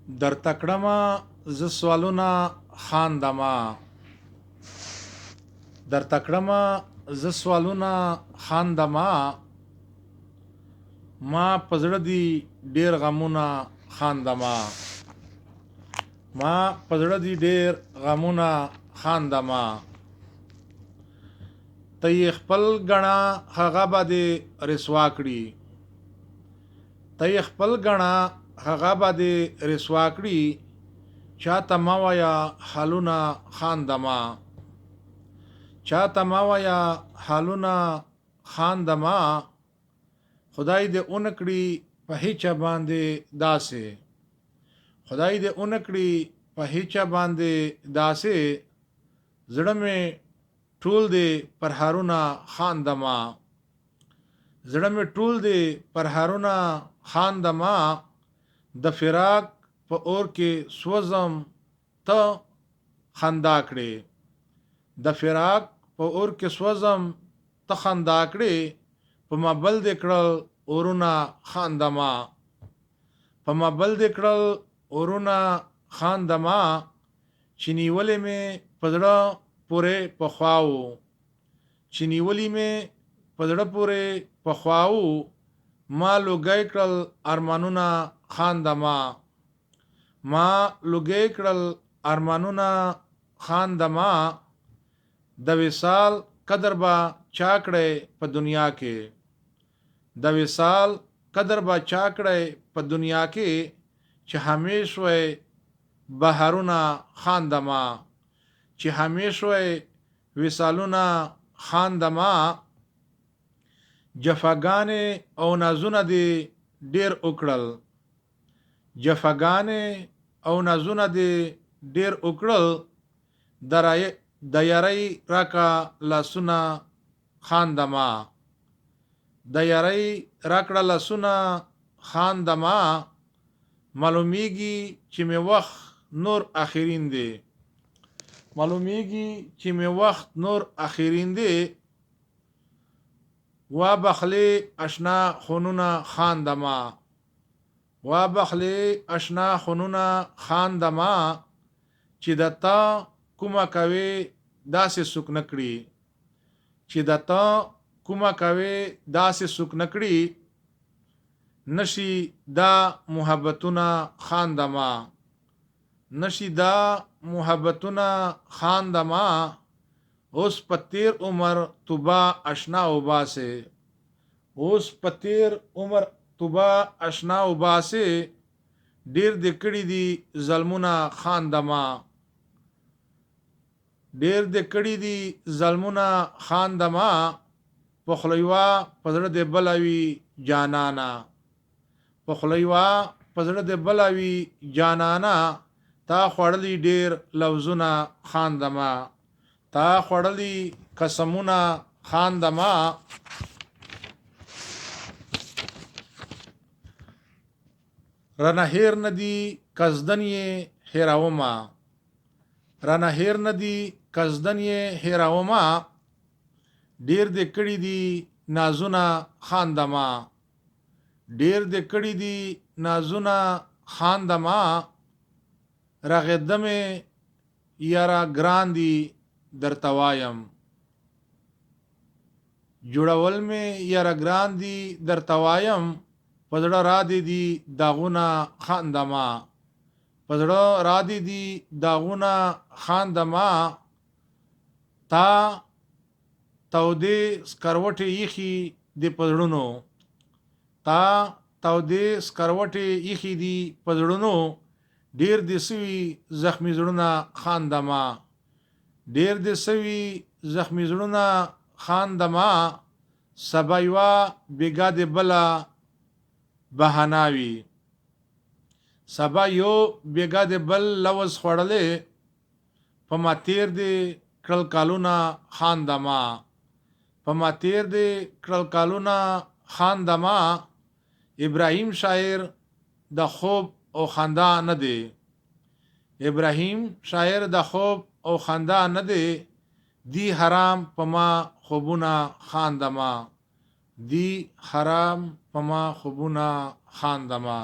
در تکړما ز سوالونه خاندما در تکړما ز سوالونه خاندما ما پزړه دی ډیر غمونه خاندما ما پزړه دی ډیر غمونه خاندما ته خپل غنا هغه باندې رسوا کړی ته خپل غنا هغه باندې رسوا کړی چاته ما ویا حالونه خاندما چاته ما ویا حالونه خاندما خدای دې اونکړي په هیڅ باندې داسې خدای دې اونکړي په هیڅ باندې داسې زړه مې ټول دې پر هارونه خاندما زړه مې ټول دې پر هارونه خاندما د فراق په اور کې سوزم ته خندا کړې د فراق په اور کې سوزم ته خندا کړې په مبل دې کړل اورونه خاندما په مبل دې کړل اورونه خاندما چنیولې مې پزړه پورې پخواو چنیولې مې پزړه پورې پخواو ما لوګی کړل ارمانونه خاندما ما لوګی کړل ارمانونه خاندما د وصال قدر با چاکړې په دنیا کې د وصال قدر با چاکړې په دنیا کې چې همیش وې بهارونه خاندما چې همیش وې وصالونه خاندما جفاګانې او نازونه دې ډیر وکړل جفاګانې او نازونه دې ډیر وکړل د یارۍ راکا لاسونه خاندما د یارۍ راکړه لاسونه خاندما معلومیږي چې مې وخت نور اخرین دی معلومیږي چې مې وخت نور اخرین دی وا بخلی اشنا خونونه خاندما وا بخلی اشنا خونونه خاندما چې د تا کومه کوي داسې سوک نکړي چې د تا کومه کوي داسې سوک نکړي نشي دا محبتونه خاندما نشي دا محبتونه خاندما اوس پتیر عمر توبا اشنا وباسه اوس پتیر عمر توبا اشنا وباسه ډیر د کړي دي ظلمونه خاندما ډیر د کړي دي ظلمونه خاندما پخلیوا پزړه د بلاوي جانانا پخلیوا پزړه د بلاوي جانانا تا خړلی ډیر لفظونه خاندما تا خړلی قسمونه خاندما رانه هیر ندی کزدن یې هیراوما رانه هیر ندی کزدن یې هیراوما ډیر د کړي دي نازونه خاندما ډیر د کړي دي نازونه خاندما رغدمه یارا ګران دی درتوایم جوړول می یارا ګران دی درتوایم پزړه را دی داغونه خاندما پزړه را دی داغونه خاندما تا تودې سکروټې یخي د پزړونو تا تودې سکروټې یخي دی پزړونو ډیر د سوي زخمی زړونه خاندما ډیر د سوي زخمی زړونه خاندما سبایوا بیګا د بلا بهاناوي سبا یو بیګا د بل لوز خړلې په ما تیر دی کړل کالونه خاندما په ما تیر دی کړل کالونه خاندما ابراهیم شاعر د خوب او خندا نه دی ابراهیم شاعر د خوب او خندا نه دی دی حرام پما خوبونه خاندما دی حرام پما خوبونه خاندما